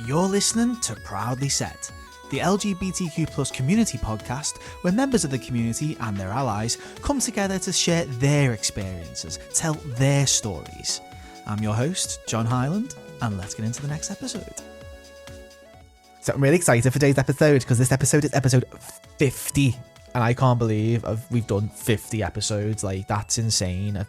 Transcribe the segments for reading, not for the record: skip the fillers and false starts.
You're listening to Proudly Set, the LGBTQ plus community podcast where members of the community and their allies come together to share their experiences, tell their stories. I'm your host, John Hyland, and let's get into the next episode. So I'm really excited for today's episode because this episode is episode 50, and I can't believe we've done 50 episodes. Like, that's insane.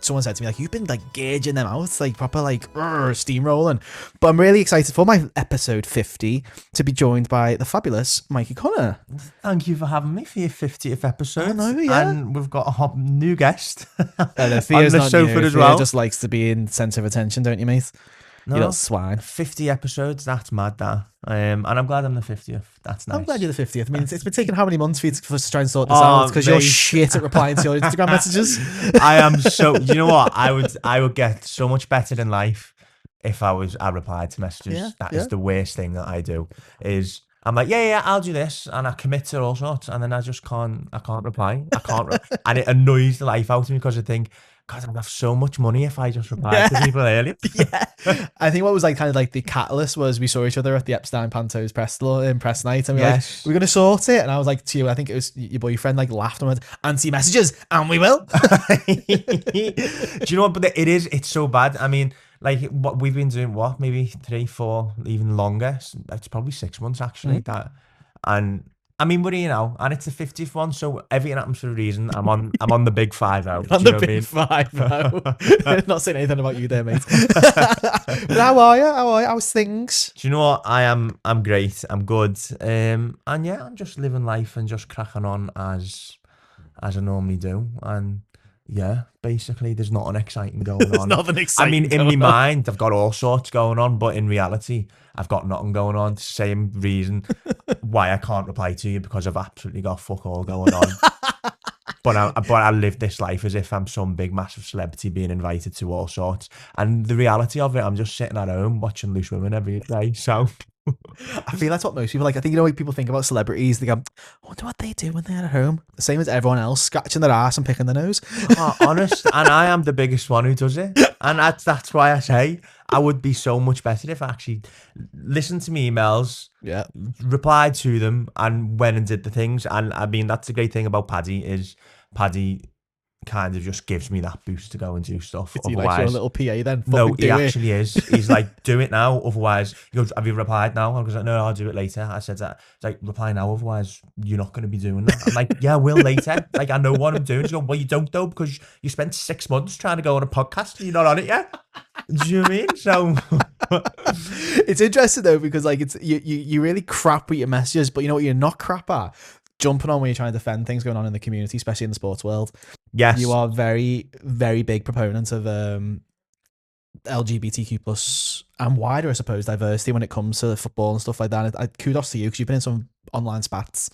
Someone said to me, like, you've been like gauging them out, like proper like steamrolling. But I'm really excited for my episode 50 to be joined by the fabulous Mikey Connor. Thank you for having me for your 50th episode. I know, yeah. And we've got a hot new guest Thea's on the not sofa new. as Thea well. just likes to be in centre of attention, don't you, mate? No, You little swine. 50 episodes, that's mad, that. And I'm glad I'm the 50th. That's nice. I'm glad you're the 50th. I mean, it's been taking how many months for you to try and sort this Oh, out? Because you're mate. shit at replying to your Instagram messages. I am so, you know what? I would get so much better in life if I replied to messages. Yeah, That is the worst thing that I do, is I'm like, yeah, I'll do this, and I commit to all sorts, and then I can't reply. And it annoys the life out of me because I think, God, I'd have so much money if I just replied to people earlier. Yeah. I think what was like kind of like the catalyst was we saw each other at the Epstein Pantos press night, and we were like, we're going to sort it. And I was like to you, I think it was your boyfriend, like laughed and went, answer messages, and we will. Do you know what? But it's so bad. I mean, like, what we've been doing, maybe 3, 4, even longer. It's probably 6 months actually. That, and I mean, we're here now, and it's the 50th one, so everything happens for a reason. I'm on the big 5 out. On the big 5 now. Not saying anything about you there, mate. But how are you? How's things? Do you know what? I'm great. I'm good. And yeah, I'm just living life and just cracking on as I normally do. And yeah, basically, there's nothing exciting going on. There's nothing exciting. I mean, in my mind, I've got all sorts going on, but in reality, I've got nothing going on. Same reason why I can't reply to you, because I've absolutely got fuck all going on. But I live this life as if I'm some big, massive celebrity being invited to all sorts. And the reality of it, I'm just sitting at home watching Loose Women every day. So I feel that's what most people like. I think, when people think about celebrities, they go, I wonder what they do when they're at home. The same as everyone else, scratching their ass and picking their nose. Honest, and I am the biggest one who does it. And that's why I say I would be so much better if I actually listened to my emails, replied to them, and went and did the things. And I mean, that's the great thing about Paddy, is Paddy kind of just gives me that boost to go and do stuff. Is he like your little PA then? No, he actually is. He's like, do it now, otherwise. He goes, have you replied now? I was like, no, I'll do it later. I said that. It's like, reply now, otherwise you're not going to be doing that. I'm like, yeah, I will later. Like, I know what I'm doing. He's going, well, you don't though, because you spent 6 months trying to go on a podcast and you're not on it yet. Do you know what I mean? So it's interesting though, because like it's you really crap with your messages, but you know what you're not crap at? Jumping on when you're trying to defend things going on in the community, especially in the sports world. Yes. You are very, very big proponents of LGBTQ plus and wider, I suppose, diversity when it comes to football and stuff like that. Kudos to you, because you've been in some online spats.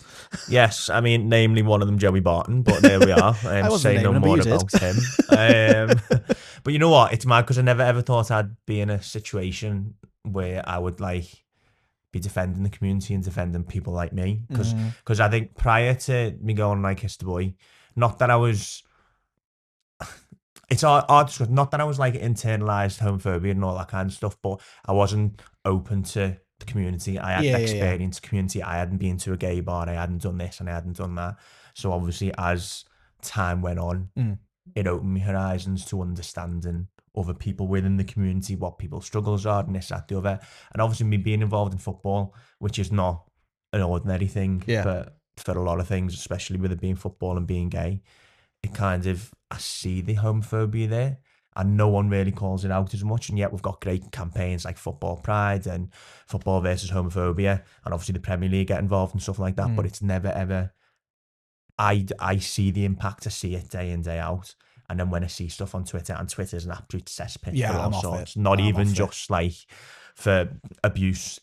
Yes, I mean, namely one of them, Joey Barton, but there we are. Say no more about him. But you know what? It's mad, because I never ever thought I'd be in a situation where I would like be defending the community and defending people like me, because I think prior to me going like Kiss the Boy, not that I was it's hard to, not that I was like internalized homophobia and all that kind of stuff, but I wasn't open to the community. I hadn't experienced community. I hadn't been to a gay bar. I hadn't done this and I hadn't done that. So obviously, as time went on, it opened my horizons to understanding other people within the community, what people's struggles are, and this, that, the other. And obviously, me being involved in football, which is not an ordinary thing, but for a lot of things, especially with it being football and being gay, it kind of, I see the homophobia there, and no one really calls it out as much. And yet we've got great campaigns like Football Pride and Football versus Homophobia, and obviously the Premier League get involved and stuff like that. But it's never ever, I see the impact, I see it day in, day out. And then when I see stuff on Twitter, and Twitter's an absolute cesspit for all sorts, not even just like for abuse,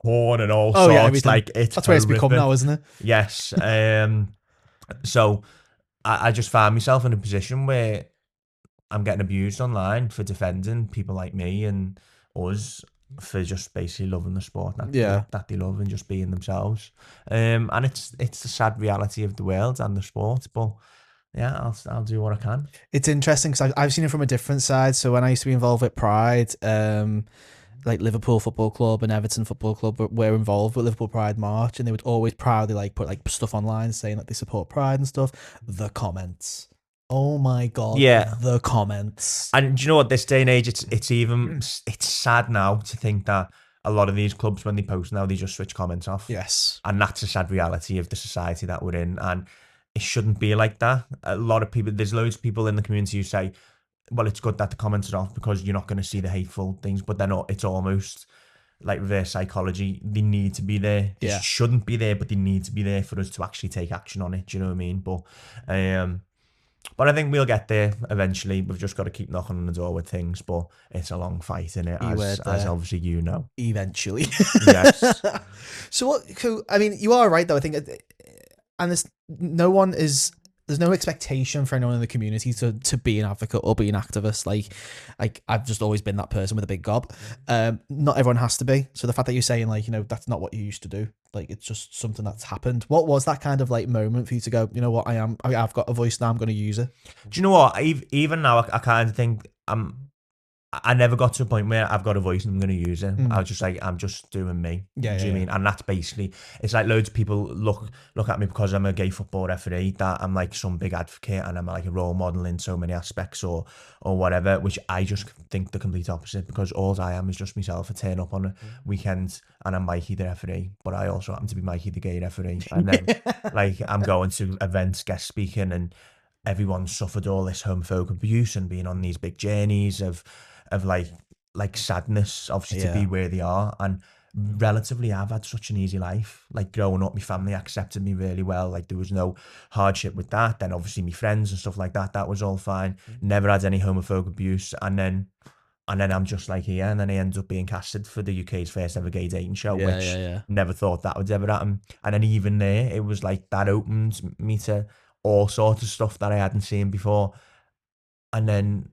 porn and all sorts. Everything. Like, it's that's where it's become now, isn't it? Yes. So I just found myself in a position where I'm getting abused online for defending people like me and us, for just basically loving the sport that they love and just being themselves. And it's the sad reality of the world and the sport, but yeah, I'll do what I can. It's interesting because I've seen it from a different side. So when I used to be involved with Pride, like Liverpool Football Club and Everton Football Club were involved with Liverpool Pride March, and they would always proudly like put like stuff online saying that they support Pride and stuff. The comments. Oh my god! Yeah, the comments. And do you know what? This day and age, it's sad now to think that a lot of these clubs, when they post now, they just switch comments off. Yes, and that's a sad reality of the society that we're in, and it shouldn't be like that. A lot of people, there's loads of people in the community who say, "Well, it's good that the comments are off because you're not going to see the hateful things," but then it's almost like reverse psychology. They need to be there. They shouldn't be there, but they need to be there for us to actually take action on it. Do you know what I mean? But I think we'll get there eventually. We've just got to keep knocking on the door with things, but it's a long fight, innit? As obviously you know. Eventually. Yes. So I mean, you are right though. I think, and there's no expectation for anyone in the community to be an advocate or be an activist. Like I've just always been that person with a big gob. Not everyone has to be. So the fact that you're saying like, that's not what you used to do. Like it's just something that's happened. What was that kind of like moment for you to go, you know what, I've got a voice now, I'm going to use it? Do you know what? Even now, I kind of think I never got to a point where I've got a voice and I'm going to use it. I was just like, I'm just doing me. Do you mean? And that's basically, it's like loads of people look at me because I'm a gay football referee, that I'm like some big advocate and I'm like a role model in so many aspects or whatever, which I just think the complete opposite, because all I am is just myself. I turn up on a weekend and I'm Mikey the referee, but I also happen to be Mikey the gay referee. And then like I'm going to events, guest speaking, and everyone's suffered all this homophobic abuse and being on these big journeys of like sadness, obviously, to be where they are. And relatively, I've had such an easy life. Like growing up, my family accepted me really well. Like there was no hardship with that. Then obviously my friends and stuff like that was all fine. Never had any homophobic abuse. And then I'm just like here, and then I end up being casted for the UK's first ever gay dating show, which never thought that would ever happen. And then even there, it was like that opened me to all sorts of stuff that I hadn't seen before. And then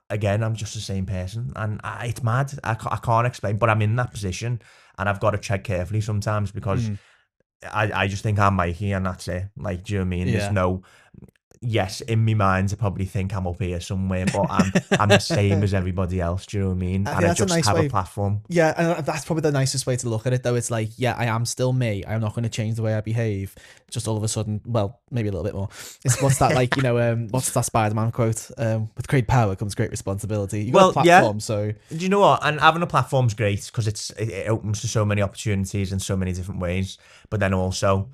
again, I'm just the same person, and it's mad. I can't explain, but I'm in that position, and I've got to tread carefully sometimes because I just think I'm Mikey, and that's it. Like, do you know what I mean? There's no. Yes, in my mind, I probably think I'm up here somewhere, but I'm the same as everybody else. Do you know what I mean? And I just have a platform. Yeah, and that's probably the nicest way to look at it, though. It's like, yeah, I am still me. I'm not going to change the way I behave. Just all of a sudden, well, maybe a little bit more. What's that like? What's that Spider-Man quote? With great power comes great responsibility. You got a platform, so do you know what? And having a platform's great because it opens to so many opportunities in so many different ways. But then also,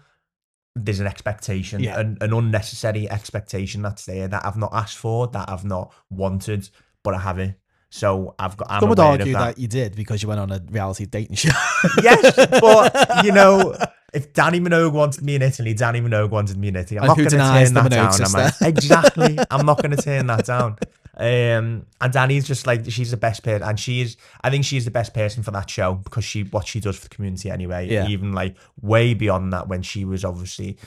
there's an expectation, an unnecessary expectation that's there that I've not asked for, that I've not wanted, but I have it. So I'm some would argue that you did because you went on a reality dating show. Yes, but if Danny Minogue wanted me in Italy, Danny Minogue wanted me in Italy. I'm not going to turn that down. Exactly, I'm not going to turn that down. And Danny's just like, she's the best person, and I think she's the best person for that show because what she does for the community anyway, even like way beyond that when she was obviously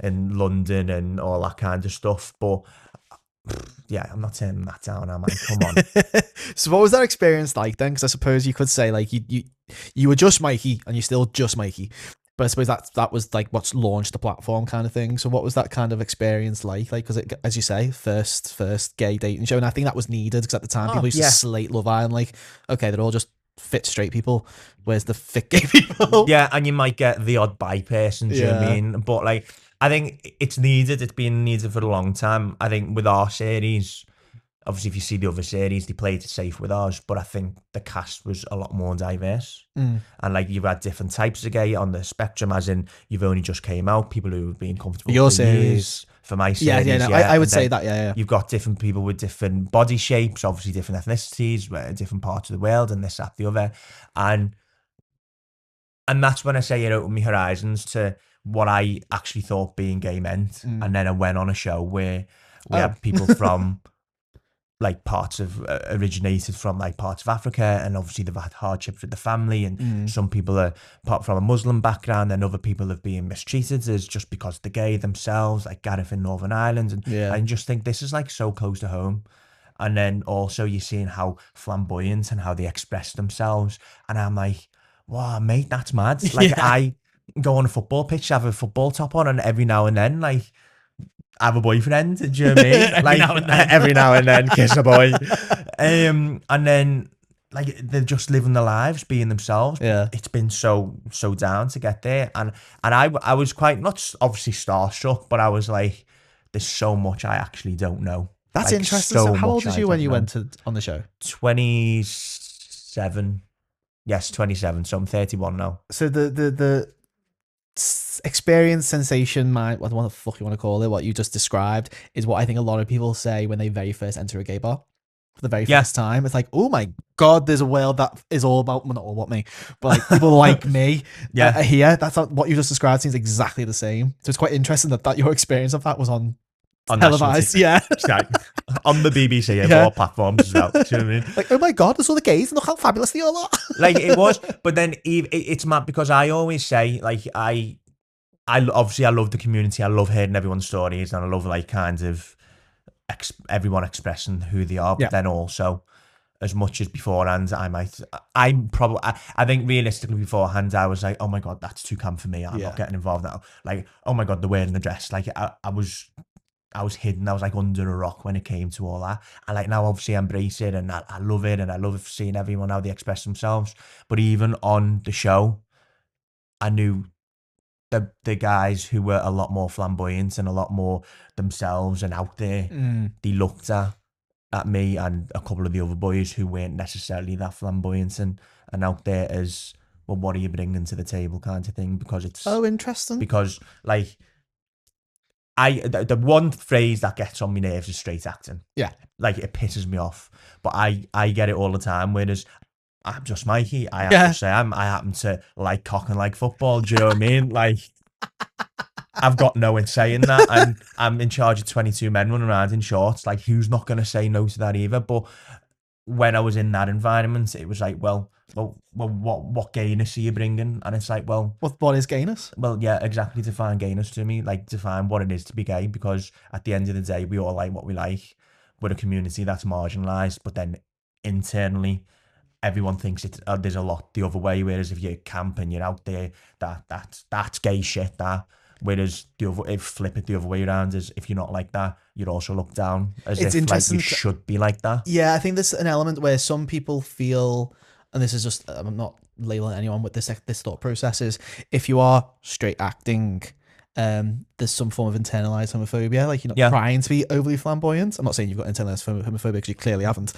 in London and all that kind of stuff. But yeah, I'm not turning that down, am I? Come on. So what was that experience like then? Because I suppose you could say like you were just Mikey and you're still just Mikey. But I suppose that was like what's launched the platform kind of thing. So what was that kind of experience like? Like, because as you say, first gay dating show, and I think that was needed because at the time people used to slate Love Island like, okay, they're all just fit straight people. Where's the fit gay people? Yeah, and you might get the odd bi person. Do you know what I mean? But like, I think it's needed. It's been needed for a long time. I think with our series, obviously, if you see the other series, they played it safe with ours, but I think the cast was a lot more diverse. And like, you've had different types of gay on the spectrum, as in you've only just came out, people who have been comfortable your for series. Years. For my series, I would say that, yeah. You've got different people with different body shapes, obviously different ethnicities, different parts of the world, and this, that, the other. And that's when I say it opened my horizons to what I actually thought being gay meant. And then I went on a show where we had people from like originated from like parts of Africa, and obviously they've had hardships with the family, and some people are from a Muslim background, and other people have been mistreated as just because they're gay themselves, like Gareth in Northern Ireland, and I just think this is like so close to home. And then also you're seeing how flamboyant and how they express themselves, and I'm like, wow, mate, that's mad. Like I go on a football pitch, have a football top on, and every now and then like I have a boyfriend, do you know what I mean? Every now and then kiss a boy. And then like they're just living their lives, being themselves. Yeah. It's been so down to get there, and I was quite, not obviously starstruck, but I was like, there's so much I actually don't know. That's like, interesting. So how old much was you when you went on the show? 27. Yes, 27. So I'm 31 now. So the experience, sensation, what the fuck you want to call it, what you just described, is what I think a lot of people say when they very first enter a gay bar for the very first time. It's like, oh my God, there's a world that is all about, well, not all about me, but like people like me here. That's what you just described seems exactly the same. So it's quite interesting that your experience of that was on televised. Yeah. On the BBC and all platforms as well. Do you know what I mean? Like, oh my God, there's all the gays and look how fabulous they all are. Like, it was, but then it's mad because I always say, like, I obviously I love the community. I love hearing everyone's stories, and I love like kind of everyone expressing who they are. But then also, as much as beforehand, I think realistically beforehand, I was like, oh my God, that's too camp for me. I'm not getting involved now. Like, oh my God, they're wearing the dress. Like, I was hidden. I was like under a rock when it came to all that. I like now obviously embrace it, and I love it, and I love seeing everyone how they express themselves. But even on the show, I knew the guys who were a lot more flamboyant and a lot more themselves and out there. They looked at me and a couple of the other boys who weren't necessarily that flamboyant and out there as, well, what are you bringing to the table kind of thing, because it's interesting. Because like the one phrase that gets on my nerves is straight acting. Yeah. Like, it pisses me off. But I get it all the time, whereas I'm just Mikey. I have to say I happen to like cock and like football. Do you know what I mean? Like, I've got no in saying that. And I'm in charge of 22 men running around in shorts. Like, who's not going to say no to that either? But when I was in that environment, it was like, well, what gayness are you bringing? And it's like, well, what is gayness? Well, yeah, exactly. Define gayness to me. Like, define what it is to be gay, because at the end of the day, we all like what we like. We're a community that's marginalised, but then internally, everyone thinks there's a lot the other way. Whereas if you're camp and you're out there, that's gay shit. Whereas flip it the other way around, is if you're not like that, you're also looked down as if like you should be like that. Yeah, I think there's an element where some people feel, and this is just, I'm not labeling anyone with this thought process, is if you are straight acting, there's some form of internalized homophobia. Like, you're not trying to be overly flamboyant. I'm not saying you've got internalized homophobia, because you clearly haven't.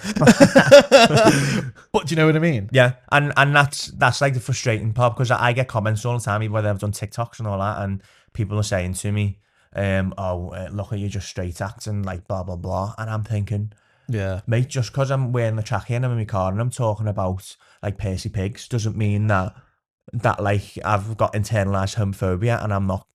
But do you know what I mean? Yeah, and that's like the frustrating part, because I get comments all the time, whether I've done TikToks and all that, and people are saying to me, look at you just straight acting, like blah blah blah, and I'm thinking, yeah, mate, just because I'm wearing the trackie and I'm in my car and I'm talking about like Percy Pigs doesn't mean that like I've got internalized homophobia and I'm not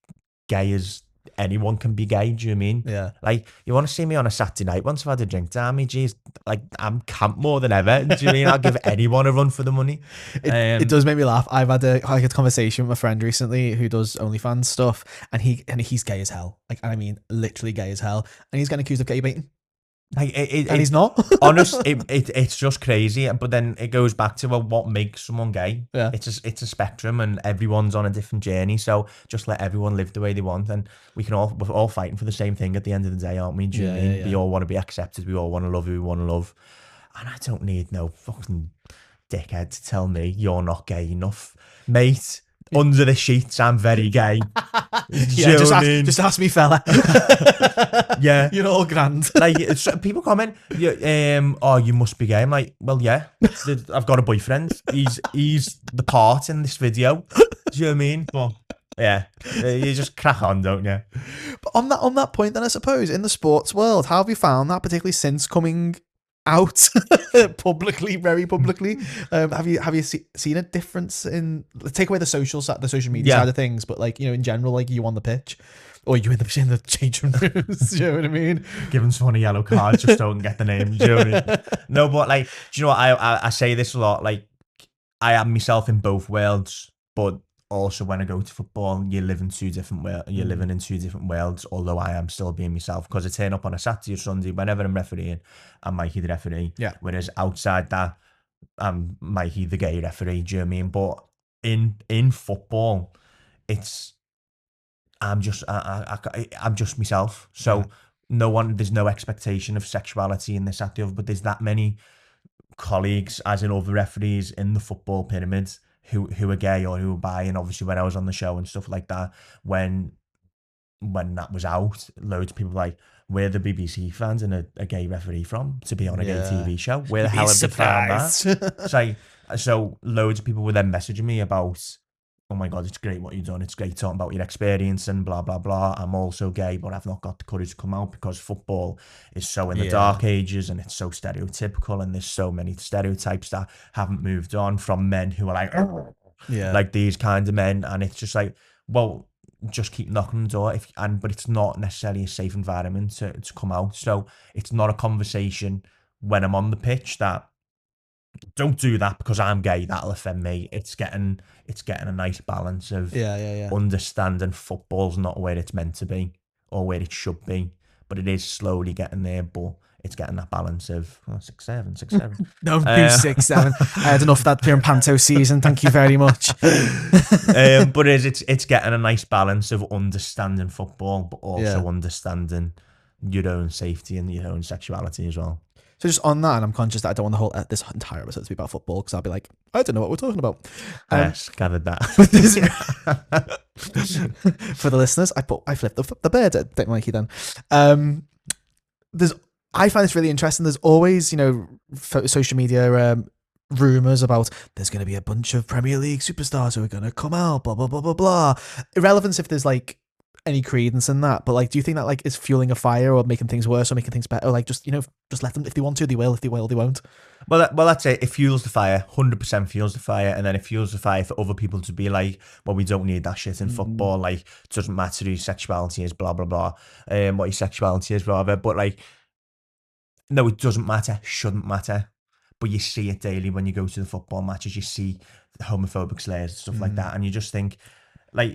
gay as anyone can be gay. Do you mean? Yeah. Like, you want to see me on a Saturday night once I've had a drink down me, geez, like, I'm camp more than ever. Do you mean? I'll give anyone a run for the money. It does make me laugh. I've had a conversation with a friend recently who does OnlyFans stuff, and he's gay as hell. Like, I mean, literally gay as hell, and he's getting accused of gay baiting. Like, and he's not. Honest, it's just crazy. But then it goes back to, well, what makes someone gay? Yeah. It's a spectrum, and everyone's on a different journey. So just let everyone live the way they want, and we're all fighting for the same thing at the end of the day, aren't we? Do you know what I mean? Yeah. We all want to be accepted. We all want to love who we want to love. And I don't need no fucking dickhead to tell me you're not gay enough, mate. Under the sheets, I'm very gay. Yeah, just ask me, fella. Yeah, you're all grand. Like, people comment, oh, you must be gay. I'm like, well, yeah, I've got a boyfriend. He's the part in this video. Do you know what I mean? But yeah, you just crack on, don't you? But on that point, then, I suppose in the sports world, how have you found that, particularly since coming out publicly, very publicly? Have you seen a difference in, take away the social media side of things, but like, you know, in general, like, you on the pitch or you in the changing rooms? Do you know what I mean? Giving someone a yellow card, just don't get the name. Do you know what I mean? No, but like, do you know what, I say this a lot, like, I am myself in both worlds, but also when I go to football, you're living in two different worlds, although I am still being myself, because I turn up on a Saturday or Sunday, whenever I'm refereeing, I'm Mikey the referee. Yeah. Whereas outside that, I'm Mikey the gay referee, do you know what I mean? But in football, I'm just myself. So there's no expectation of sexuality in this, that, the other, but there's that many colleagues, as in other referees in the football pyramid, who are gay or who are bi. And obviously when I was on the show and stuff like that, when that was out, loads of people were like, where the BBC fans and a gay referee from to be on a gay TV show? Where the hell have they found that? So loads of people were then messaging me about, oh my God, it's great what you've done. It's great talking about your experience and blah, blah, blah. I'm also gay, but I've not got the courage to come out because football is so in the dark ages and it's so stereotypical, and there's so many stereotypes that haven't moved on from men who are like, like these kinds of men. And it's just like, well, just keep knocking on the door, but it's not necessarily a safe environment to come out. So it's not a conversation when I'm on the pitch that, don't do that because I'm gay, that'll offend me. It's getting a nice balance of understanding football's not where it's meant to be or where it should be, but it is slowly getting there. But it's getting that balance of 6-7. No, 6-7. I had enough of that during Panto season. Thank you very much. But it's getting a nice balance of understanding football, but also understanding your own safety and your own sexuality as well. So just on that, and I'm conscious that I don't want this entire episode to be about football, because I'll be like, I don't know what we're talking about. Yes, gathered that. For the listeners, I flipped the bird at Mikey then. I find this really interesting. There's always, social media rumours about there's going to be a bunch of Premier League superstars who are going to come out, blah, blah, blah, blah, blah. Irrelevance if there's any credence in that, but do you think that is fueling a fire or making things worse or making things better? Or just let them, if they want to, they will. If they will, they won't. Well, that's it. It fuels the fire. 100% fuels the fire, and then it fuels the fire for other people to be like, well, we don't need that shit in football. It doesn't matter who your sexuality is, blah blah blah. What your sexuality is, rather. But no, it doesn't matter. Shouldn't matter. But you see it daily when you go to the football matches. You see homophobic slurs and stuff like that, and you just think,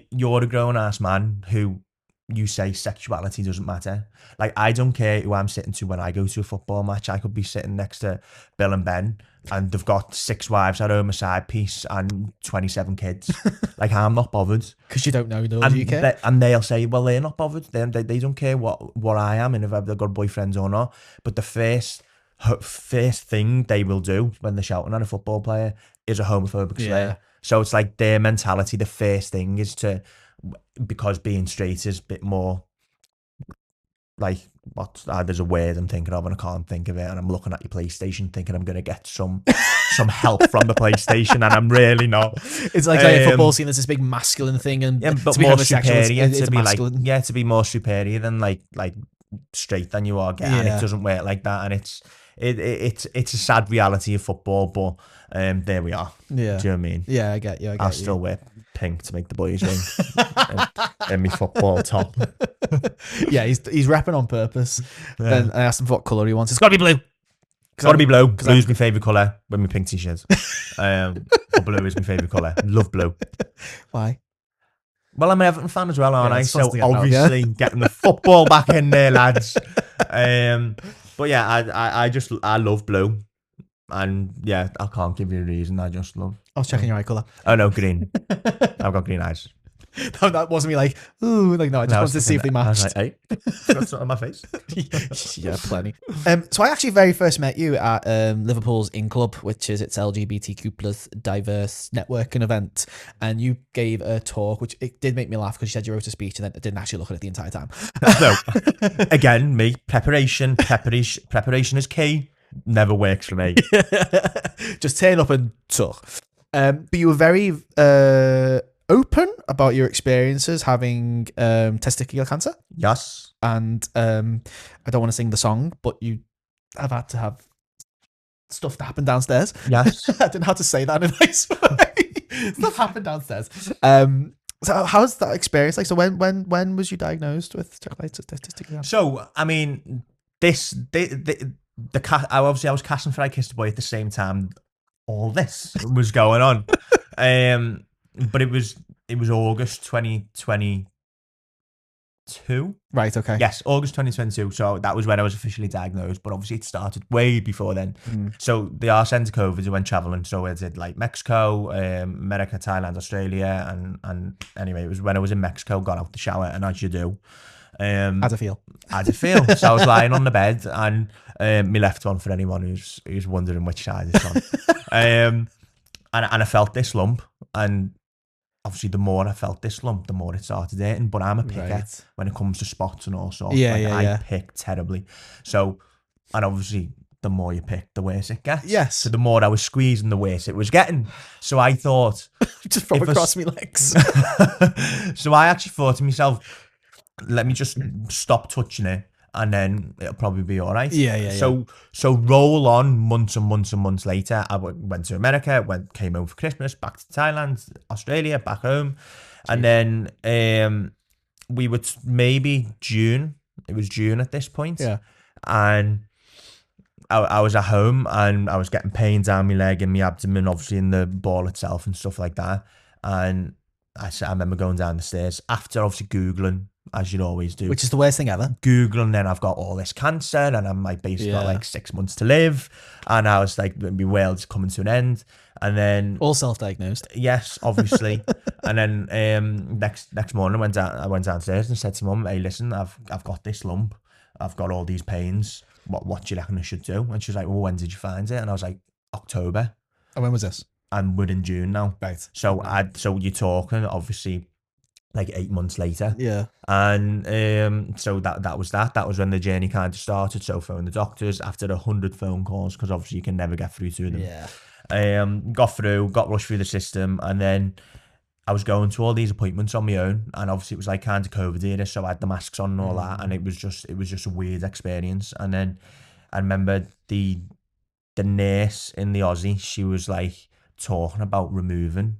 you're a grown-ass man who you say sexuality doesn't matter. I don't care who I'm sitting to when I go to a football match. I could be sitting next to Bill and Ben, and they've got 6 wives at home, a side piece, and 27 kids. I'm not bothered. Because you don't know, do you care? And they'll say, well, they're not bothered. They don't care what I am and if I've got boyfriends or not. But the first thing they will do when they're shouting at a football player is a homophobic slur. So it's their mentality, the first thing is to, because being straight is a bit more there's a word I'm thinking of and I can't think of it, and I'm looking at your PlayStation thinking I'm going to get some help from the PlayStation, and I'm really not. It's a football scene, there's this big masculine thing, and but to be more superior, it's masculine. to be more superior than straight than you are gay, and it doesn't work like that, and it's a sad reality of football, but there we are. Yeah. Do you know what I mean? Yeah, I get you. I'll still wear pink to make the boys ring in my football top. Yeah, he's repping on purpose. Yeah. Then I asked him what colour he wants. It's got to be blue. Got to be blue. Blue's my favourite colour with my pink t-shirts. But blue is my favourite colour. Love blue. Why? Well, I'm an Everton fan as well, aren't I? So obviously getting the football back in there, lads. But yeah, I love blue. And yeah, I can't give you a reason. I just love. I was checking your eye colour. Oh no, green. I've got green eyes. No, that wasn't me ooh, no, I just wanted to see if they matched. I was like, hey, got something on my face. Yeah, plenty. So I actually very first met you at Liverpool's In Club, which is its LGBTQ plus diverse networking event, and you gave a talk, which it did make me laugh because you said you wrote a speech and then I didn't actually look at it the entire time. No, again, me preparation is key. Never works for me. Just turn up and talk. But you were very open about your experiences having testicular cancer. Yes. And I don't want to sing the song, but you have had to have stuff that happened downstairs. Yes. I didn't know how to say that in a nice way. Stuff happened downstairs. So how's that experience like? So when was you diagnosed with testicular cancer? So I mean, I was casting for I Kissed a Boy at the same time all this was going on. But it was August 2022. Right, okay. Yes, August 2022. So that was when I was officially diagnosed, but obviously it started way before then. So they are sent to COVID, I went traveling. So I did Mexico, America, Thailand, Australia, and anyway, it was when I was in Mexico, got out the shower, and as you do, How'd it feel? How'd it feel? So I was lying on the bed, and my left one, for anyone who's wondering which side it's on. And I felt this lump, and obviously the more I felt this lump, the more it started hurting. But I'm a picker when it comes to spots and all sorts. I pick terribly. So, and obviously the more you pick, the worse it gets. Yes. So the more I was squeezing, the worse it was getting. So I thought, just from across my legs. So I actually thought to myself, let me just stop touching it, and then it'll probably be all right. So roll on months and months and months later. I went to America, came home for Christmas, back to Thailand, Australia, back home. And then we would maybe June. It was June at this point. Yeah. And I was at home, and I was getting pain down my leg and my abdomen, obviously in the ball itself and stuff like that. And I remember going down the stairs after obviously Googling, as you'd always do. Which is the worst thing ever. Googling, then I've got all this cancer, and I'm like basically got like 6 months to live. And I was like, my world's coming to an end. And then all self-diagnosed. Yes, obviously. And then next morning I went downstairs and said to Mum, hey, listen, I've got this lump. I've got all these pains. What do you reckon I should do? And she was like, well, when did you find it? And I was like, October. And when was this? And we're in June now. Right. So you're talking obviously like 8 months later. Yeah. And so that was that. That was when the journey kind of started. So phoned the doctors after 100 phone calls, because obviously you can never get through to them. Yeah. Got rushed through the system, and then I was going to all these appointments on my own, and obviously it was like kind of COVID era, so I had the masks on and all that, and it was just a weird experience. And then I remember the nurse in the Aussie, she was like talking about removing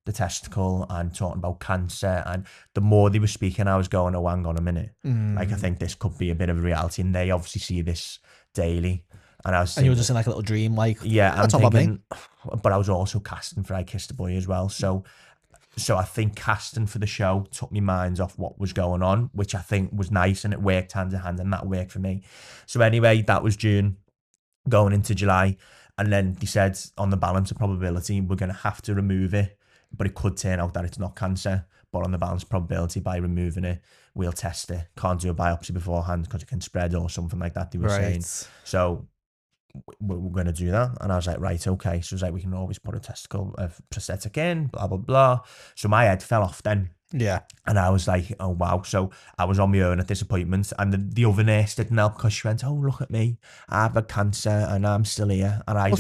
the testicle and talking about cancer, and the more they were speaking, I was going, oh, hang on a minute, like I think this could be a bit of a reality, and they obviously see this daily. And I was thinking, and you were just in like a little dream, like, yeah, I'm thinking, but I was also casting for I Kissed a Boy as well, so I think casting for the show took my mind off what was going on, which I think was nice, and it worked hand in hand, and that worked for me. So anyway, that was June, going into July, and then they said on the balance of probability, we're going to have to remove it, but it could turn out that it's not cancer, but on the balance of probability, by removing it, we'll test it. Can't do a biopsy beforehand because it can spread or something like that, they were saying. So we're going to do that. And I was like, right, okay. So it was like, we can always put a prosthetic in, blah, blah, blah. So my head fell off then. Yeah. And I was like, oh, wow. So I was on my own at this appointment, and the other nurse didn't help, because she went, oh, look at me. I've had cancer and I'm still here. And I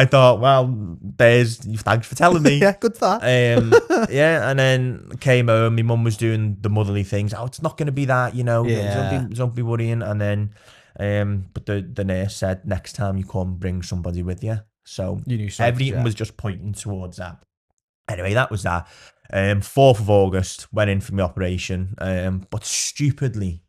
thought, well, thanks for telling me. Yeah, good for that. Yeah. And then came home. My mum was doing the motherly things. Oh, it's not going to be that, don't be worrying. And then, but the nurse said, next time you come, bring somebody with you. So you knew everything was just pointing towards that. Anyway, that was that. 4th of August, went in for my operation. But stupidly,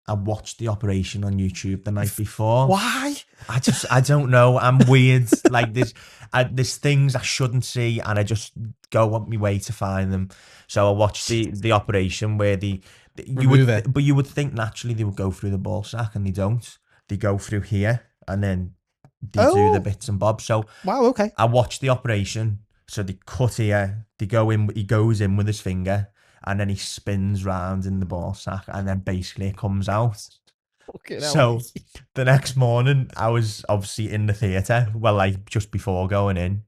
I watched the operation on YouTube the night before. Why? I don't know. I'm weird. Like there's things I shouldn't see, and I just go on my way to find them. So I watched the operation where you would think naturally they would go through the ball sack, and they don't. They go through here, and then they do the bits and bobs. So wow, okay. I watched the operation. So they cut here, they go in, he goes in with his finger, and then he spins round in the ball sack, and then basically it comes out. So the next morning, I was obviously in the theatre, well, like just before going in,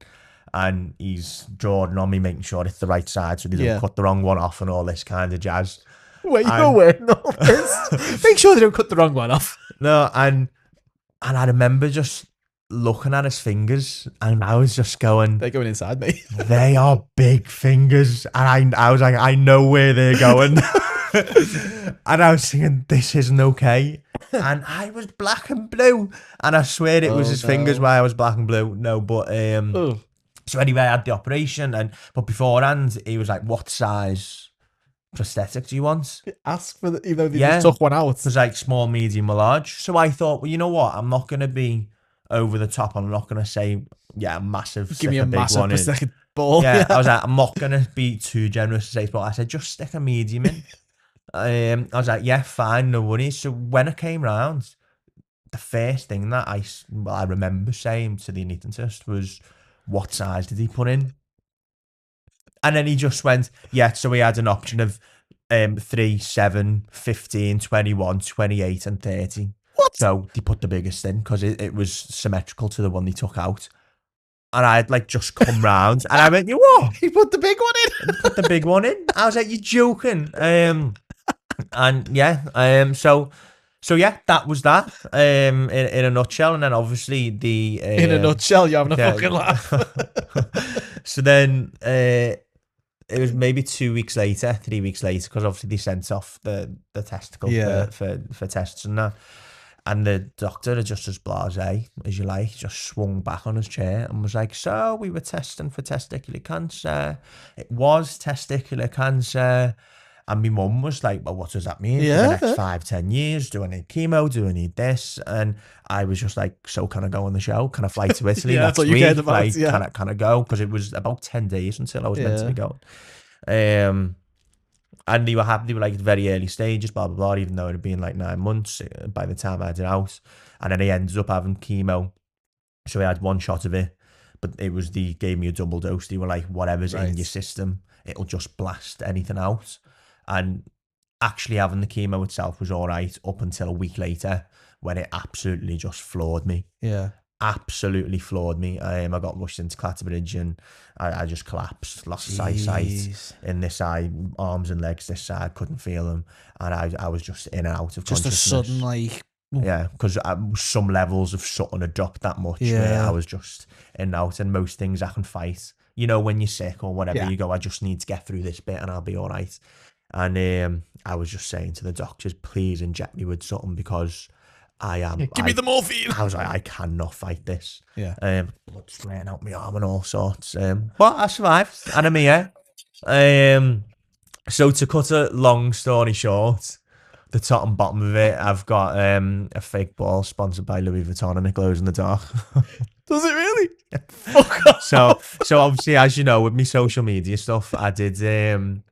and he's drawing on me, making sure it's the right side so they don't cut the wrong one off and all this kind of jazz. Wait, you're wearing all this? Make sure they don't cut the wrong one off. No, and I remember just looking at his fingers, and I was just going, they're going inside me. They are big fingers, and I was like, I know where they're going. And I was thinking, this isn't okay. And I was black and blue, and I swear it was his fingers why I was black and blue. No, but so anyway, I had the operation, but beforehand he was like, what size prosthetic do you want? Ask for even though they just took one out. It was like small, medium, or large. So I thought, well, you know what, I'm not going to be over the top. I'm not going to say, massive. Give me a massive prosthetic ball. Yeah, I was like, I'm not going to be too generous to say small. I said, just stick a medium in. I was like, yeah, fine, no worries. So when I came round, the first thing that I remember saying to the anaesthetist was, what size did he put in? And then he just went, so he had an option of 3, 7, 15, 21, 28 and 30. What? So they put the biggest in because it was symmetrical to the one they took out. And I'd like just come round and I went, you what? He put the big one in. Put the big one in. I was like, you're joking. And yeah, so yeah, that was that in a nutshell. And then obviously in a nutshell, you're having a fucking laugh. So then it was maybe 2 weeks later, 3 weeks later, because obviously they sent off the testicle for tests and that. And the doctor, just as blasé as you like, just swung back on his chair and was like, so we were testing for testicular cancer. It was testicular cancer. And my mum was like, well, what does that mean? For the next 5-10 years, do I need chemo? Do I need this? And I was just like, so can I go on the show? Can I fly to Italy next week? Can I go? Because it was about 10 days until I was meant to be going. And they were happy. They were like very early stages, blah, blah, blah, even though it had been like 9 months by the time I had it out. And then he ended up having chemo. So he had 1 shot of it, but they gave me a double dose. They were like, whatever's in your system, it'll just blast anything out. And actually having the chemo itself was all right up until a week later when it absolutely just floored me. Yeah. Absolutely floored me. I got rushed into Clatterbridge and I just collapsed, lost sight in this eye, arms and legs this side, couldn't feel them. And I was just in and out of consciousness. Just a sudden like... Yeah, because some levels of something had dropped that much where I was just in and out, and most things I can fight. You know, when you're sick or whatever, you go, I just need to get through this bit and I'll be all right. And I was just saying to the doctors, please inject me with something because give me the morphine. I was like, I cannot fight this. Yeah. Blood spraying out my arm and all sorts. But I survived, and I'm here. So to cut a long story short, the top and bottom of it, I've got a fake ball sponsored by Louis Vuitton, and it glows in the dark. Does it really? Fuck off. So obviously, as you know, with my social media stuff, I did a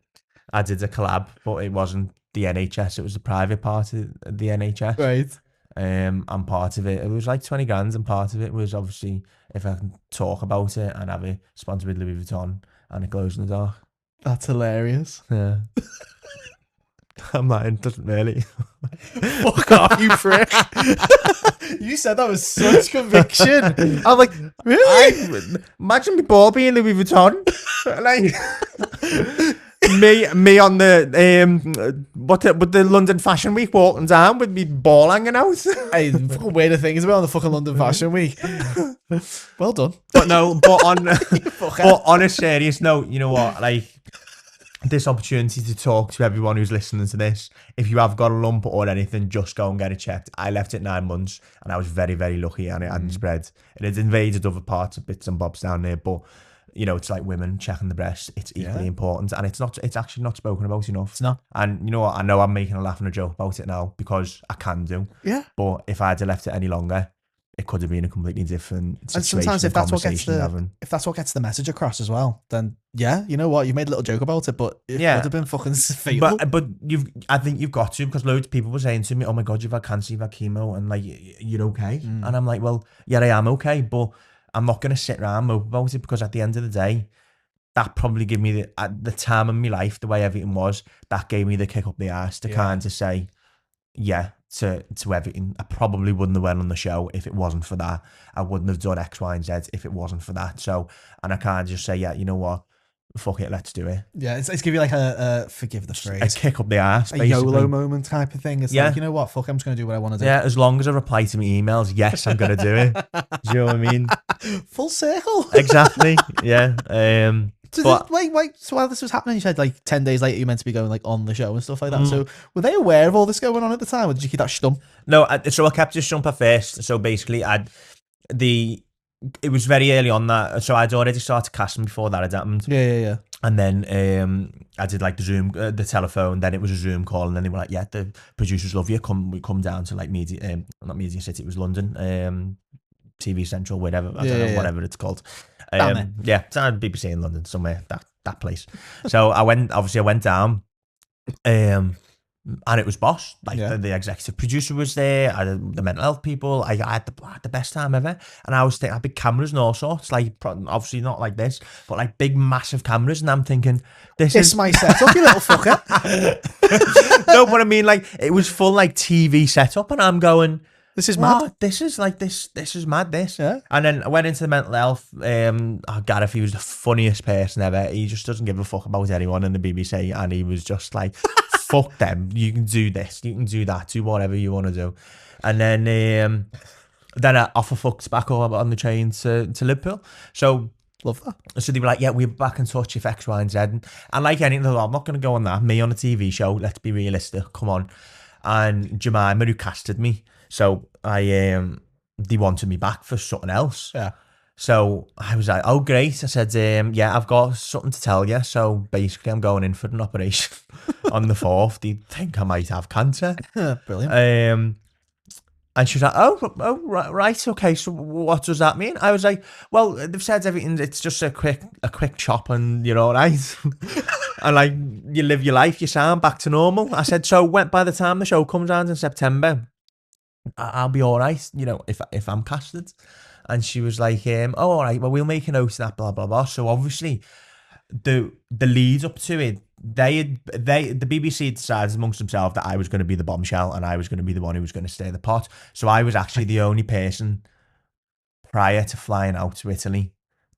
collab, but it wasn't the NHS; it was the private part of the NHS. Right. And part of it was like 20 grand, and part of it was obviously if I can talk about it and have it sponsored with Louis Vuitton, and it glows in the dark. That's hilarious. Yeah. I'm like, it doesn't really. Fuck off, you prick. You said that with such conviction. I'm like, really? Imagine me ball being Louis Vuitton. Like, me on the with the London Fashion Week walking down with me ball hanging out. Hey, fucking weird things about on the fucking London Fashion Week. Well done. But on a serious note, you know what? Like, this opportunity to talk to everyone who's listening to this. If you have got a lump or anything, just go and get it checked. I left it 9 months and I was very, very lucky, and it hadn't spread. It had invaded other parts of bits and bobs down there, but you know, it's like women checking the breast. It's equally important, and it's actually not spoken about enough. It's not. And you know what? I know I'm making a laugh and a joke about it now because I can do. Yeah. But if I had left it any longer, it could have been a completely different situation. And sometimes if that's what gets the message across as well, then yeah, you know what? You made a little joke about it, but it would have been fucking fatal. But I think you've got to, because loads of people were saying to me, "Oh my god, you've had cancer, you've had chemo, and like you're okay." And I'm like, well, yeah, I am okay, but I'm not going to sit around and mope about it, because at the end of the day, that probably gave me the time in my life, the way everything was, that gave me the kick up the arse to kind of say, yeah, to everything. I probably wouldn't have went on the show if it wasn't for that. I wouldn't have done X, Y, and Z if it wasn't for that. So, and I can't just say, yeah, you know what? Fuck it, let's do it. Yeah, it's give you like a forgive the phrase, a kick up the arse, basically. A YOLO moment type of thing. It's like, you know what? Fuck, I'm just going to do what I want to do. Yeah, as long as I reply to my emails, yes, I'm going to do it. Do you know what I mean? Full circle. Exactly. Yeah. Wait. So while this was happening, you said like 10 days later, you meant to be going like on the show and stuff like that. So were they aware of all this going on at the time, or did you keep that stump? No, so I kept the stump at first. So basically, it was very early on that, so I'd already started casting before that had happened. Yeah. And then I did like the Zoom, the telephone. Then it was a Zoom call, and then they were like, "Yeah, the producers love you. We come down to like not Media City, it was London, TV Central, whatever. I don't know, whatever it's called. Yeah, it's on BBC in London somewhere. That place. So I went down. And it was boss. Like the executive producer was there, the mental health people. I had the best time ever. And I was thinking, I had big cameras and all sorts. Like, obviously not like this, but like big, massive cameras. And I'm thinking, this is my setup, you little fucker. No, but I mean, like, it was full like TV setup, and I'm going, this is mad. This is like this is mad. This. Yeah. And then I went into the mental health. Gareth, he was the funniest person ever. He just doesn't give a fuck about anyone in the BBC, and he was just like, fuck them. You can do this. You can do that. Do whatever you want to do. And then I offer fucked back over on the train to Liverpool. So. Love that. So they were like, yeah, we're back in touch if X, Y, and Z. And like anything, I'm not going to go on that. Me on a TV show, let's be realistic. Come on. And Jemima, who casted me, so they wanted me back for something else. Yeah. So I was like, oh, great. I said, yeah, I've got something to tell you. So basically, I'm going in for an operation on the 4th. They think I might have cancer. Brilliant. And she was like, oh, right, okay, so what does that mean? I was like, well, they've said everything, it's just a quick chop and you're all right. And like, you live your life, you sound back to normal. I said, so by the time the show comes out in September, I'll be all right, you know, if I'm casted. And she was like, oh, all right, well, we'll make a note of that, blah, blah, blah. So obviously, the lead up to it, the BBC decided amongst themselves that I was going to be the bombshell and I was going to be the one who was going to stir the pot. So I was actually the only person prior to flying out to Italy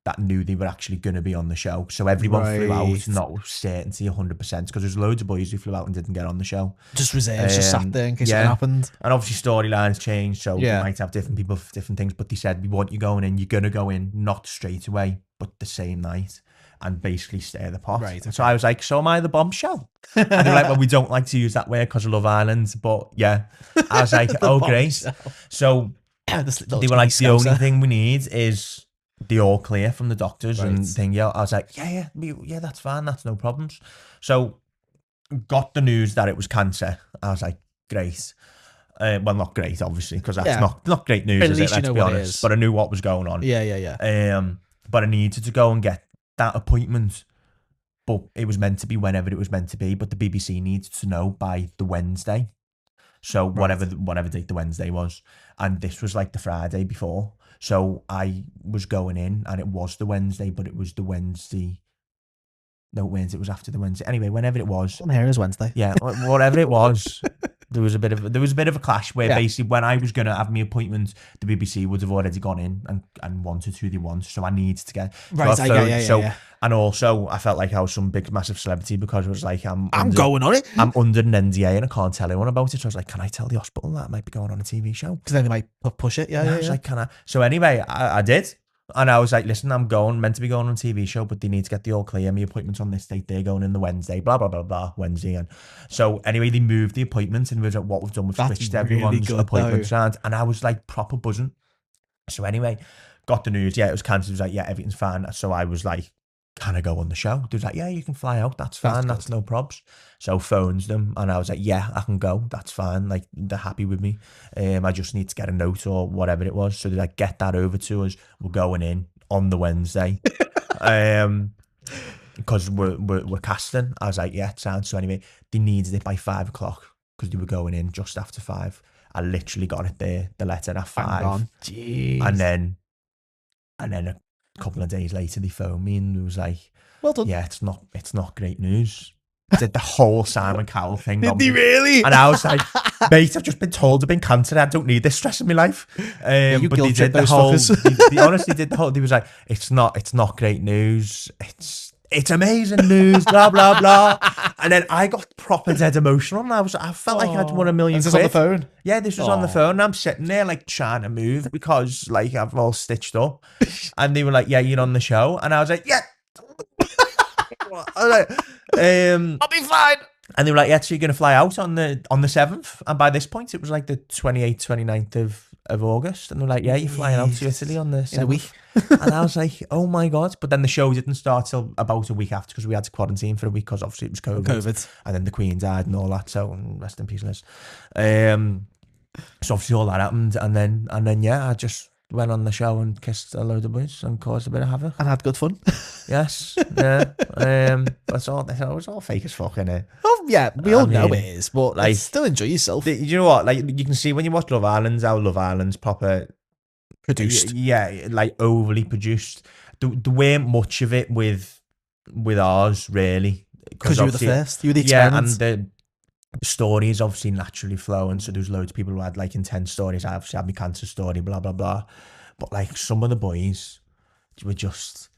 that knew they were actually going to be on the show. So everyone flew out, not with certainty 100%, because there's loads of boys who flew out and didn't get on the show. Just reserves, just sat there in case something happened. And obviously storylines changed, so you might have different people for different things, but they said, we want you going in, you're going to go in, not straight away, but the same night. And basically stir the pot. Right. Okay. So I was like, so am I the bombshell? And they're like, well, we don't like to use that word because of Love Island. But yeah, I was like, oh, great. So they were like, the only thing we need is the all clear from the doctors and thing. Yeah, I was like, yeah, that's fine. That's no problems. So got the news that it was cancer. I was like, great. Well, not great, obviously, because that's not great news, is it? Let's be honest. But I knew what was going on. Yeah. But I needed to go and get that appointment, but it was meant to be whenever it was meant to be, but the BBC needed to know by the Wednesday, so whatever date the Wednesday was, and this was like the Friday before, so I was going in and it was the Wednesday, but it was the Wednesday, it was after the Wednesday, anyway, whenever it was, I'm here is Wednesday, whatever it was. There was a bit of a clash where basically when I was going to have my appointment, the BBC would have already gone in and wanted who they want. So I needed to get And also I felt like I was some big massive celebrity because it was like I'm going on it. I'm under an NDA and I can't tell anyone about it. So I was like, can I tell the hospital that I might be going on a TV show? Because then they might push it. I was like, can I? So anyway, I did. And I was like, listen, I'm meant to be going on a TV show, but they need to get the all clear. My appointment's on this date. They're going in the Wednesday, blah, blah, blah, blah, Wednesday. And so anyway, they moved the appointment and we was like, what we've done, we've switched everyone's appointments around. And I was like proper buzzing. So anyway, got the news. Yeah, it was cancelled. It was like, yeah, everything's fine. So I was like, can I go on the show? They was like, yeah, you can fly out. That's fine. That's no probs. So phones them and I was like, yeah, I can go. That's fine. Like, they're happy with me. I just need to get a note or whatever it was. So they're like, get that over to us. We're going in on the Wednesday. Because we're casting. I was like, yeah, it sounds. So anyway, they needed it by 5 o'clock because they were going in just after 5. I literally got it there, the letter at 5. Jeez. And then a couple of days later, they phoned me and it was like, well done. Yeah, it's not great news. Did the whole Simon Cowell thing. Did they really? And I was like, mate, I've just been told I've been cancer. I don't need this stress in my life. But they did the whole. They honestly did the whole. They was like, it's not great news. It's amazing news. Blah blah blah. And then I got proper dead emotional. And I felt like I'd won $1 million. Is this on the phone? Yeah, this was on the phone. And I'm sitting there like trying to move because like I'm all stitched up. And they were like, yeah, you're on the show. And I was like, yeah. I was like, I'll be fine. And they were like, yeah, so you're going to fly out on the 7th. And by this point, it was like the 28th, 29th of August. And they were like, yeah, you're flying out to Italy on the 7th. In a week. And I was like, oh my God. But then the show didn't start till about a week after because we had to quarantine for a week because obviously it was COVID. And then the Queen died and all that. So rest in peace, Liz. So obviously all that happened. And then yeah, I just went on the show and kissed a load of boys and caused a bit of havoc. And had good fun. Yes. Yeah. It's all fake as fuck, innit? Oh yeah, we all know it is, but like, still enjoy yourself. You know what? Like, you can see when you watch Love Island how Love Island's proper produced. Yeah, like overly produced. There weren't much of it with ours, really. Because you were the first. You were the experiment. Yeah, and the stories obviously naturally flow, and so there's loads of people who had like intense stories. I obviously had my cancer story, blah blah blah. But like some of the boys were just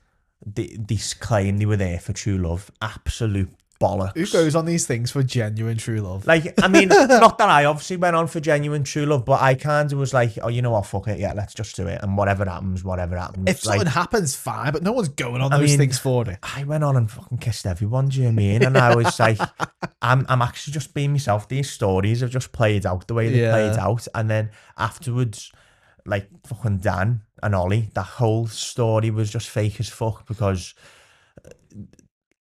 they claim they were there for true love. Absolute bollocks. Who goes on these things for genuine true love? Like, I mean, not that I obviously went on for genuine true love, but I kind of was like, oh, you know what, fuck it, yeah, let's just do it, and whatever happens. If something happens, fine, but no one's going on those things for it. I went on and fucking kissed everyone, do you know what I mean? And I was like, I'm actually just being myself. These stories have just played out the way they played out, and then afterwards, like fucking Dan and Ollie, that whole story was just fake as fuck, because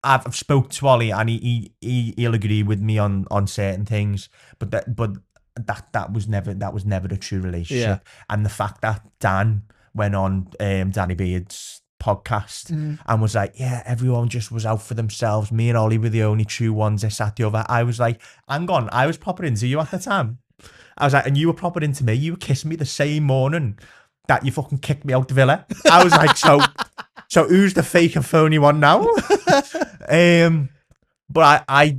I've spoke to Ollie and he'll agree with me on certain things, but that was never a true relationship. And the fact that Dan went on Danny Beard's podcast and was like, yeah, everyone just was out for themselves. Me and Ollie were the only true ones. This, that, the other. I was like, hang on, I was proper into you at the time. I was like, and you were proper into me. You were kissing me the same morning that you fucking kicked me out the villa. I was like, so who's the fake and phony one now? But I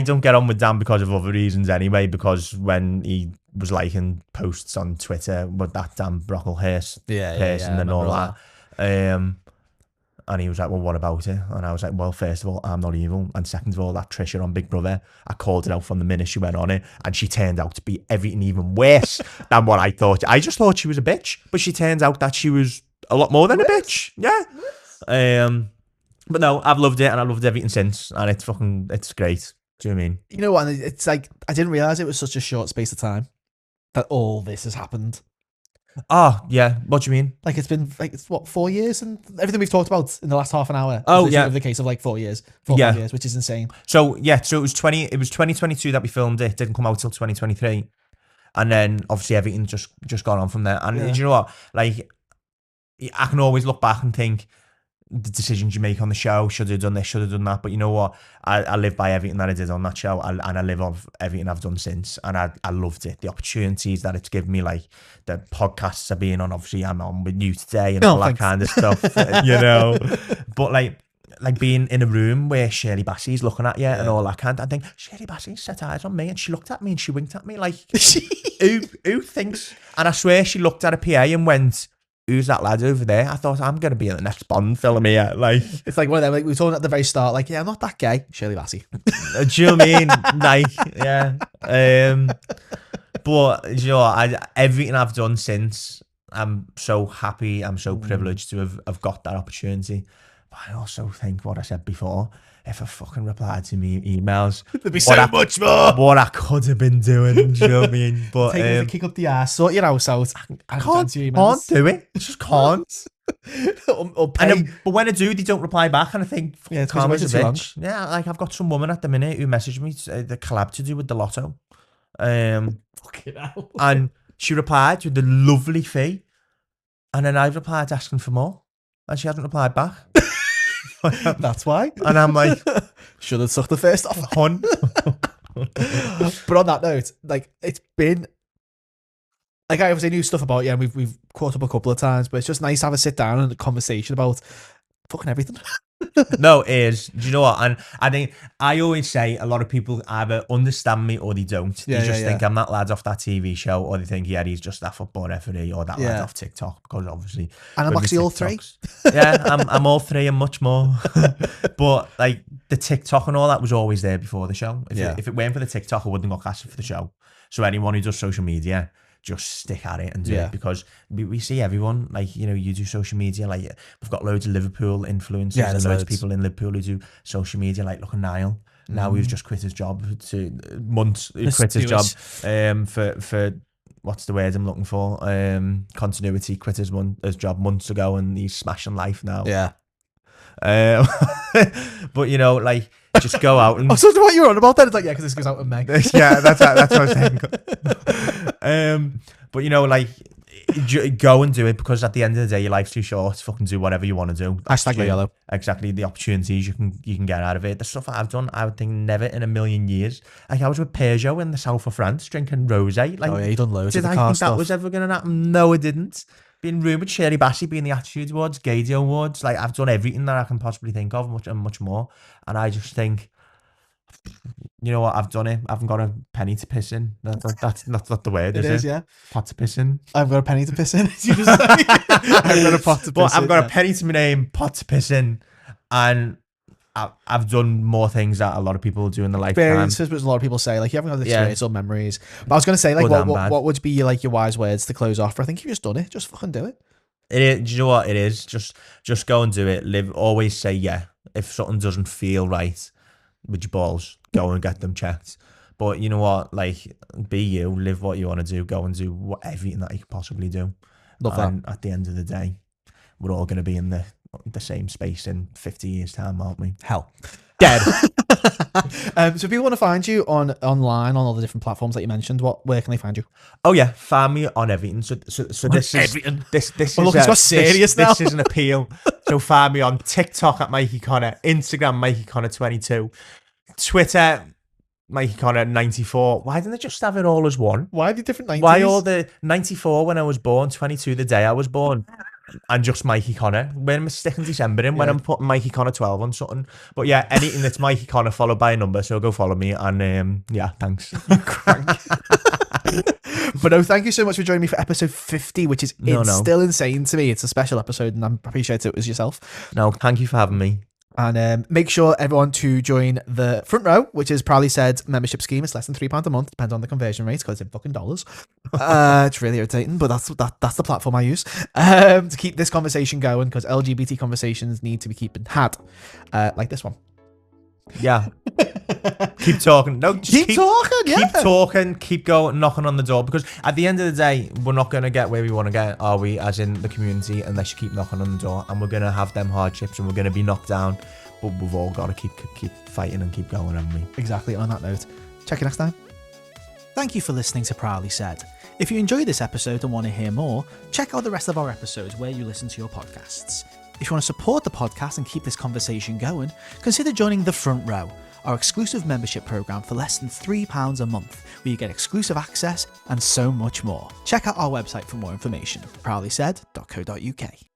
don't get on with Dan because of other reasons anyway, because when he was liking posts on Twitter with that Dan Brocklehurst person and all that. And he was like, well, what about it? And I was like, well, first of all, I'm not evil. And second of all, that Trisha on Big Brother, I called it out from the minute she went on it. And she turned out to be everything even worse than what I thought. I just thought she was a bitch. But she turns out that she was a lot more than a bitch. Yeah. But no, I've loved it, and I've loved everything since. And it's great. Do you know what I mean? You know what? It's like, I didn't realise it was such a short space of time that all this has happened. Oh, yeah. What do you mean? Like, it's been, like, it's what, 4 years? And everything we've talked about in the last half an hour. Oh, yeah. The case of like 4 years. 4 years, which is insane. So, yeah, so it was 2022 that we filmed it. It didn't come out till 2023. And then, obviously, everything just gone on from there. And you know what? Like, I can always look back and think, the decisions you make on the show, should have done this, should have done that. But you know what? I live by everything that I did on that show, and I live off everything I've done since. And I loved it. The opportunities that it's given me, like the podcasts I've been on. Obviously, I'm on with you today and all that kind of stuff, you know. But like being in a room where Shirley Bassey's looking at you and all that kind of, I think, Shirley Bassey set eyes on me and she looked at me and she winked at me like, who thinks? And I swear she looked at a PA and went, who's that lad over there? I thought, I'm going to be in the next Bond film here. Like, it's like one of them, like we were talking at the very start, like, yeah, I'm not that gay. Shirley Bassey. Do you know what I mean? Like, yeah. But, you know, everything I've done since, I'm so happy, I'm so privileged to have got that opportunity. But I also think what I said before, if I fucking replied to me emails, there'd be so much more. What I could have been doing, do you know what I mean? But take a kick up the ass, sort your house out. I can't do it. I just can't. But when I do, they don't reply back, and I think, yeah, it's because it's too long. Yeah, like I've got some woman at the minute who messaged me the collab to do with the Lotto. Fucking hell. And she replied with the lovely fee, and then I've replied asking for more, and she hasn't replied back. That's why. And I'm like, should have sucked the first off. Hun. But on that note, like, it's been, like, I obviously knew stuff about you, and we've caught up a couple of times, but it's just nice to have a sit down and a conversation about fucking everything. No, it is. Do you know what? And I think I always say a lot of people either understand me or they don't. They just think I'm that lad off that TV show, or they think, yeah, he's just that football referee, or that lad off TikTok, because obviously. And I'm actually all three. Yeah, I'm all three and much more. But like the TikTok and all that was always there before the show. If it weren't for the TikTok, I wouldn't got casted for the show. So anyone who does social media, just stick at it and do it, because we see everyone, like, you know, you do social media, like we've got loads of Liverpool influencers and loads of people in Liverpool who do social media, like look at Niall now, who's just quit his job quit his job for what's the word I'm looking for, continuity, quit his job months ago, and he's smashing life now. But you know, like, just go out and. I was wondering what you were on about then. It's like, yeah, because this goes out with Meg. Yeah, that's what I was saying. But you know, like, Go and do it, because at the end of the day, your life's too short to fucking do whatever you want to do. Hashtag yellow. Exactly, the opportunities you can get out of it. The stuff that I've done, I would think never in a million years. Like, I was with Peugeot in the south of France drinking rosé. Like, oh yeah, you done loads of the did I car think stuff. that was ever going to happen? No, it didn't. Being rumoured, Shirley Bassey being the Attitude Awards, Gaydio Awards. Like, I've done everything that I can possibly think of, much more. And I just think, you know what? I've done it. I haven't got a penny to piss in. That's not the word, is it? It is, yeah. Pot to piss in. I've got a penny to piss in. You just say. I've got a pot to piss in. But I've got a penny to my name, pot to piss in, and I've done more things that a lot of people do in their lifetime. Experiences, which a lot of people say, like, you haven't got the experience or memories. But I was going to say, like, what would be like your wise words to close off? I think you've just done it. Just fucking do it. It is. Do you know what it is? Just go and do it. Live. Always say yeah. If something doesn't feel right with your balls, go and get them checked. But you know what? Like, be you. Live what you want to do. Go and do everything that you can possibly do. Love that. And at the end of the day, we're all going to be in the same space in 50 years' time, aren't we? Hell. Dead. So if people want to find you online on all the different platforms that you mentioned, where can they find you? Oh yeah, find me on everything. So this everything. This well, look, it's got serious now. This is an appeal. So find me on TikTok at Mikey Connor, Instagram Mikey Connor 22, Twitter Mikey Connor 94. Why didn't they just have it all as one? Why the different 90s? Why all the 94 when I was born, 22 the day I was born? And just Mikey Connor. When I'm sticking December in, when I'm putting Mikey Connor 12 on something. But yeah, anything that's Mikey Connor followed by a number, so go follow me. And yeah, thanks. You crank. But no, thank you so much for joining me for episode 50, which is still insane to me. It's a special episode, and I appreciate it was yourself. No, thank you for having me. And make sure everyone to join the front row, which is Proudly Said membership scheme. It's less than £3 a month, depends on the conversion rate, because it's in fucking dollars. It's really irritating, but that's the platform I use to keep this conversation going, because LGBT conversations need to be had, like this one. Yeah. Keep talking. No, keep talking. Yeah. Keep talking. Keep going, knocking on the door. Because at the end of the day, we're not going to get where we want to get, are we? As in the community, unless you keep knocking on the door. And we're going to have them hardships, and we're going to be knocked down. But we've all got to keep fighting and keep going, haven't we? Exactly. On that note, check you next time. Thank you for listening to Proudly Said. If you enjoyed this episode and want to hear more, check out the rest of our episodes where you listen to your podcasts. If you want to support the podcast and keep this conversation going, consider joining The Front Row, our exclusive membership program for less than £3 a month, where you get exclusive access and so much more. Check out our website for more information, proudlysaid.co.uk.